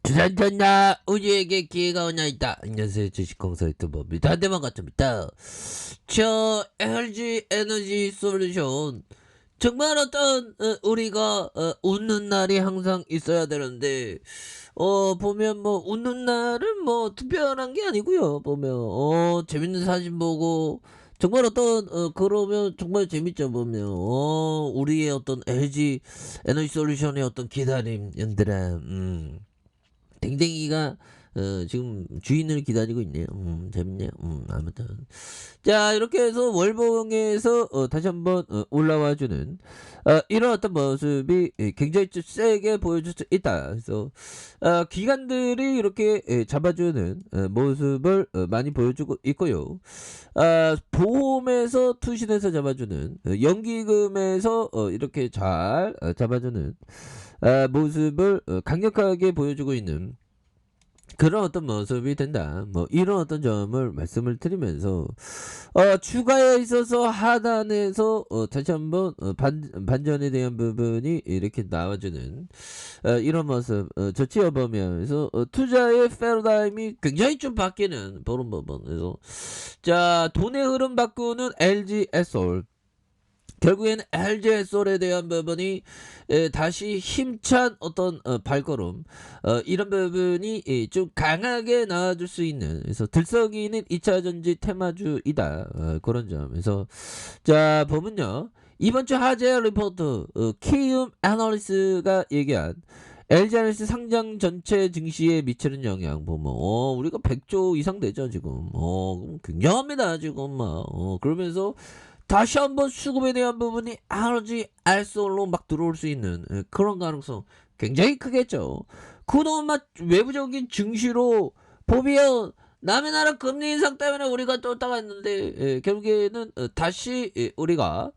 주산전나 우리에게 기회가 오냐 있다. 안녕하세요, 주식공사 유튜버입니다. 한대만 같습니다. 저 LG 에너지 솔루션 정말 우리가 웃는 날이 항상 있어야 되는데 보면 뭐 웃는 날은 뭐 특별한 게 아니고요. 보면 재밌는 사진 보고 정말 그러면 정말 재밌죠. 보면 우리의 LG 에너지 솔루션의 기다림 연들아 댕댕이가 지금 주인을 기다리고 있네요. 재밌네요. 아무튼 자, 이렇게 해서 월봉에서 다시 한번 올라와주는 이런 모습이 굉장히 좀 세게 보여줄 수 있다. 그래서 기관들이 이렇게 잡아주는 모습을 많이 보여주고 있고요. 보험에서 투신해서 잡아주는 연기금에서 이렇게 잘 잡아주는 모습을 강력하게 보여주고 있는 그런 모습이 된다. 뭐 이런 점을 말씀을 드리면서 추가에 있어서 하단에서 다시 한번 반전에 대한 부분이 이렇게 나와주는 이런 모습 저치어보면서 투자의 패러다임이 굉장히 좀 바뀌는 그런 부분에서 자, 돈의 흐름 바꾸는 LG에솔 결국에는 LG에솔에 대한 부분이 다시 힘찬 발걸음 이런 부분이 좀 강하게 나와줄 수 있는 그래서 들썩이는 2차전지 테마주이다. 그런 점에서 자, 보면요, 이번 주 화제 리포트 키움 애널리스트가 얘기한 LG에너지 상장 전체 증시에 미치는 영향 보면 우리가 100조 이상 되죠 지금. 굉장합니다 지금 막. 그러면서 다시 한번 수급에 대한 부분이 에너지 알솔로 막 들어올 수 있는 그런 가능성 굉장히 크겠죠. 그동안 막 외부적인 증시로 보면 남의 나라 금리 인상 때문에 우리가 떴다가 했는데 결국에는 다시 우리가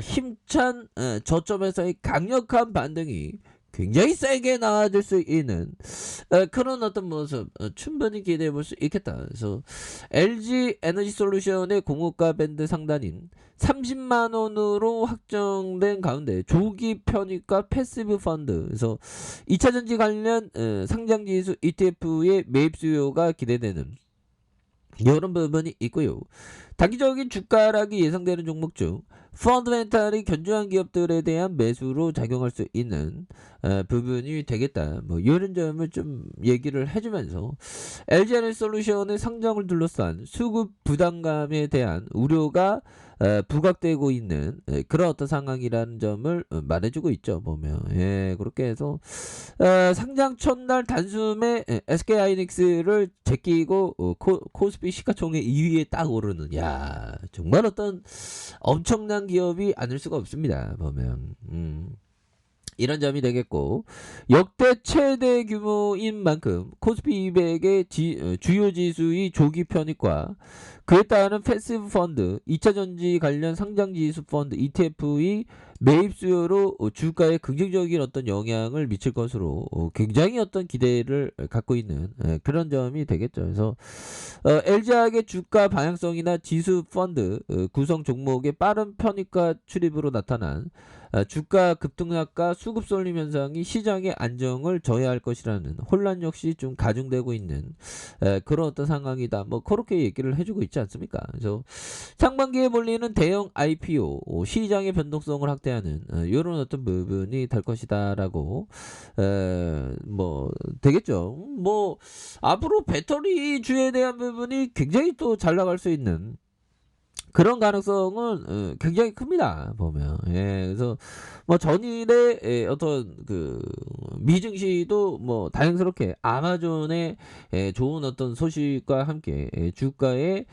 힘찬 저점에서의 강력한 반등이 굉장히 세게 나와줄 수 있는 그런 모습 충분히 기대해 볼 수 있겠다. 그래서 LG 에너지 솔루션의 공호가 밴드 상단인 30만 원으로 확정된 가운데 조기 편입과 패시브 펀드 그래서 2차전지 관련 상장지수 ETF의 매입 수요가 기대되는 이런 부분이 있고요. 단기적인 주가락이 예상되는 종목 중 펀드멘탈이 견조한 기업들에 대한 매수로 작용할 수 있는 부분이 되겠다. 뭐 이런 점을 좀 얘기를 해주면서 LG에너지솔루션의 상장을 둘러싼 수급 부담감에 대한 우려가 부각되고 있는 그런 상황이라는 점을 말해주고 있죠. 보면 그렇게 해서 상장 첫날 단숨에 SK하이닉스를 제끼고 코스피 시가총액 2위에 딱 오르는 야, 정말 엄청난 기업이 아닐 수가 없습니다. 보면 이런 점이 되겠고 역대 최대 규모인 만큼 코스피 200의 주요 지수의 조기 편입과 그에 따른 패시브 펀드, 2차전지 관련 상장지수 펀드, ETF의 매입 수요로 주가에 긍정적인 영향을 미칠 것으로 굉장히 기대를 갖고 있는 그런 점이 되겠죠. 그래서 LG화학의 주가 방향성이나 지수 펀드 구성 종목의 빠른 편입과 출입으로 나타난 주가 급등락과 수급 쏠림 현상이 시장의 안정을 저해할 것이라는 혼란 역시 좀 가중되고 있는 그런 상황이다. 뭐 그렇게 얘기를 해주고 있지 않습니까? 그래서 상반기에 몰리는 대형 IPO 시장의 변동성을 확대하는 이런 부분이 될 것이다라고 뭐 되겠죠. 뭐 앞으로 배터리주에 대한 부분이 굉장히 또 잘 나갈 수 있는 그런 가능성은 굉장히 큽니다. 보면 그래서 뭐 전일에 미증시도 뭐 다행스럽게 아마존의 좋은 소식과 함께 주가의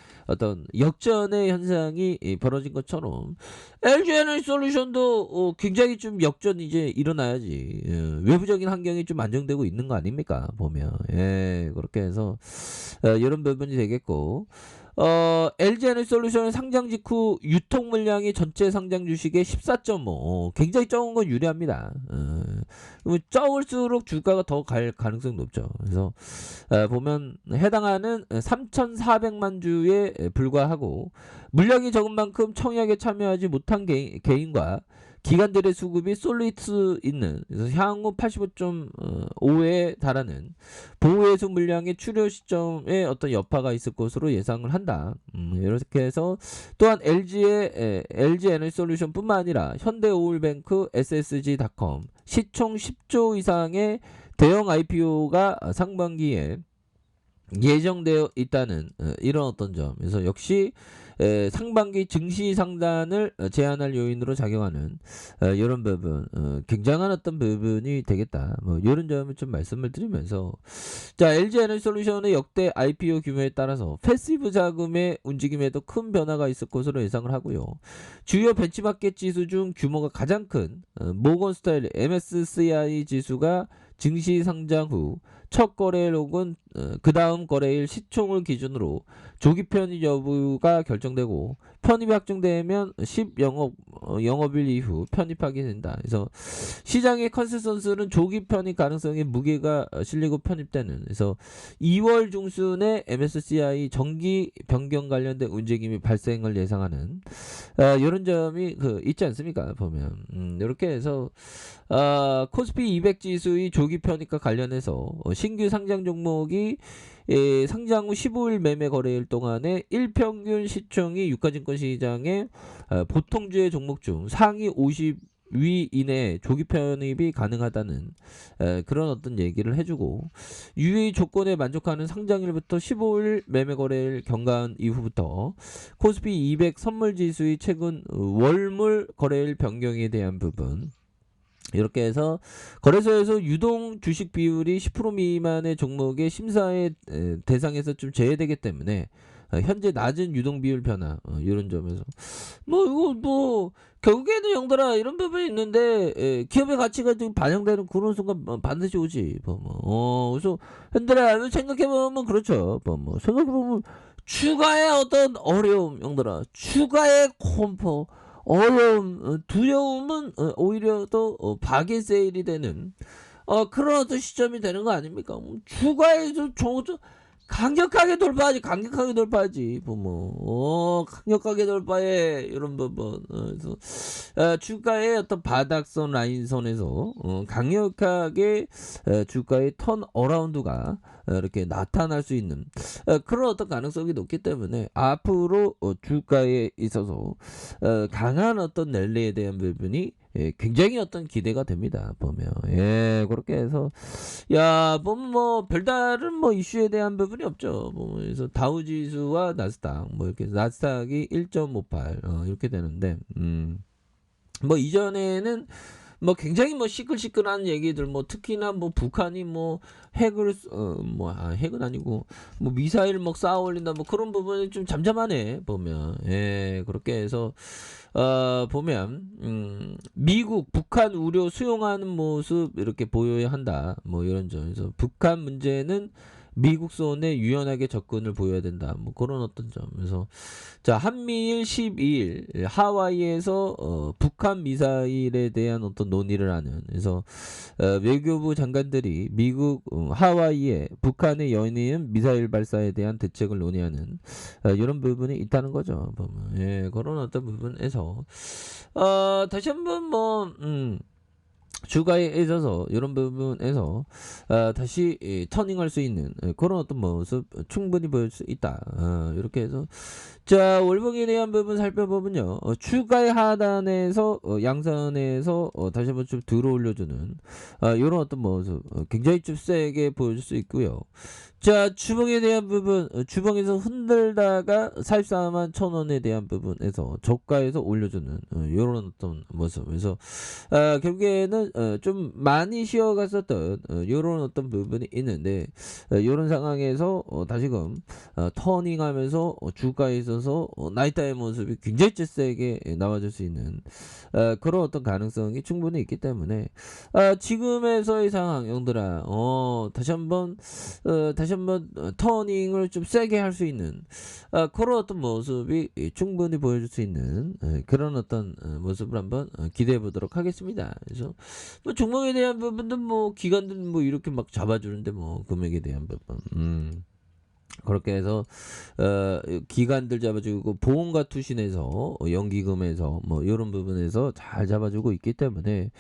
역전의 현상이 벌어진 것처럼 LG에너지솔루션도 굉장히 좀 역전이 이제 일어나야지 외부적인 환경이 좀 안정되고 있는 거 아닙니까? 보면 그렇게 해서 이런 부분이 되겠고 LG에너지솔루션의 상장 직후 유통 물량이 전체 상장 주식의 14.5 굉장히 적은 건 유리합니다. 적을수록 주가가 더 갈 가능성이 높죠. 그래서 보면 해당하는 3,400만 주에 불과하고 물량이 적은 만큼 청약에 참여하지 못한 개인과 기관들의 수급이 쏠릴 수 있는, 그래서 향후 85.5에 달하는 보호해수 물량의 출현 시점에 어떤 여파가 있을 것으로 예상을 한다. 이렇게 해서 또한 LG 에너지솔루션뿐만 아니라 현대오일뱅크, SSG닷컴 시총 10조 이상의 대형 IPO가 상반기에 예정되어 있다는 이런 어떤 점. 그래서 역시 상반기 증시 상단을 제한할 요인으로 작용하는 이런 부분, 굉장한 어떤 부분이 되겠다. 뭐 이런 점을 좀 말씀을 드리면서, 자, LG 에너지솔루션의 역대 IPO 규모에 따라서 패시브 자금의 움직임에도 큰 변화가 있을 것으로 예상을 하고요. 주요 벤치마켓 지수 중 규모가 가장 큰 모건스타일 MSCI 지수가 증시 상장 후 첫 거래일 혹은 그 다음 거래일 시총을 기준으로 조기 편입 여부가 결정되고, 편입이 확정되면 10영업일 이후 편입하게 된다. 그래서 시장의 컨센서스는 조기 편입 가능성에 무게가 실리고 편입되는, 그래서 2월 중순에 MSCI 정기 변경 관련된 움직임이 발생을 예상하는 이런 점이 있지 않습니까? 보면 이렇게 해서 코스피 200 지수의 조기 편입과 관련해서 신규 상장 종목이 상장 후 15일 매매 거래일 동안에 일평균 시총이 유가증권 시장의 보통주의 종목 중 상위 50위 이내 조기 편입이 가능하다는 그런 어떤 얘기를 해주고, 유의 조건에 만족하는 상장일부터 15일 매매 거래일 경과한 이후부터 코스피 200 선물 지수의 최근 월물 거래일 변경에 대한 부분, 이렇게 해서 거래소에서 유동 주식 비율이 10% 미만의 종목의 심사의 대상에서 좀 제외되기 때문에 현재 낮은 유동 비율 변화, 이런 점에서 이거 결국에는 영들아 이런 부분이 있는데, 기업의 가치가 좀 반영되는 그런 순간 반드시 오지. 그래서 현들아 생각해보면 그렇죠. 생각해보면 추가의 어떤 어려움, 영들아 추가의 공포, 어려움, 두려움은 오히려 더 박인 세일이 되는 그런 어떤 시점이 되는 거 아닙니까? 추가에 좀 강력하게 돌파하지, 강력하게 돌파하지. 강력하게 돌파해 이런 부분. 그래서 주가의 어떤 바닥선 라인선에서 강력하게 주가의 턴 어라운드가 이렇게 나타날 수 있는 그런 어떤 가능성이 높기 때문에 앞으로 주가에 있어서 강한 어떤 랠리에 대한 부분이 굉장히 어떤 기대가 됩니다. 보면 그렇게 해서 보면 별다른 이슈에 대한 부분이 없죠. 그래서 다우지수와 나스닥 이렇게 나스닥이 1.58 이렇게 되는데, 이전에는 굉장히 시끌시끌한 얘기들, 특히나 북한이 핵을 핵은 아니고 미사일 쌓아 올린다 그런 부분이 좀 잠잠하네. 보면 그렇게 해서 보면 미국 북한 우려 수용하는 모습 이렇게 보여야 한다. 이런 점에서 북한 문제는 미국 손에 유연하게 접근을 보여야 된다. 그런 어떤 점에서, 자, 한미일 12일 하와이에서 북한 미사일에 대한 어떤 논의를 하는, 그래서 외교부 장관들이 미국 하와이에 북한의 연이은 미사일 발사에 대한 대책을 논의하는 이런 부분이 있다는 거죠. 보면 그런 어떤 부분에서 다시 한번 주가에 있어서 이런 부분에서 다시 터닝할 수 있는 그런 어떤 모습 충분히 보일 수 있다. 이렇게 해서, 자, 월봉에 대한 부분 살펴보면요, 주가의 하단에서 양선에서 다시 한번 좀 들어올려주는 이런 어떤 모습 굉장히 좀 세게 보여줄 수 있고요. 자, 주봉에 대한 부분, 주봉에서 흔들다가 44만 1,000원에 대한 부분에서 저가에서 올려주는 이런 어떤 모습. 그래서 결국에는 좀 많이 쉬어갔었던 이런 어떤 부분이 있는데, 이런 상황에서 다시금 터닝하면서 주가에 있어서 나이타의 모습이 굉장히 세게 나와줄 수 있는 그런 어떤 가능성이 충분히 있기 때문에 지금에서의 상황, 영들아 다시 한번 터닝을 좀 세게 할 수 있는 그런 어떤 모습이 충분히 보여줄 수 있는 그런 어떤 모습을 한번 기대해 보도록 하겠습니다. 그래서 종목에 대한 부분도 기관들 이렇게 막 잡아주는데 금액에 대한 부분 그렇게 해서 기간들 잡아주고 보험과 투신에서 연기금에서 뭐 요런 부분에서 잘 잡아주고 있기 때문에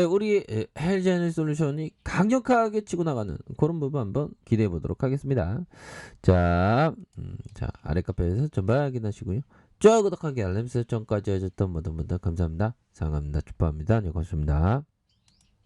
우리 헬젠 솔루션이 강력하게 치고 나가는 그런 부분 한번 기대해 보도록 하겠습니다. 자, 아래 카페에서 전반 확인하시고요. 좋아요, 구독하기, 알림 설정까지 해줬던 모든 분들 감사합니다. 사랑합니다. 축복합니다. 네, 고맙습니다.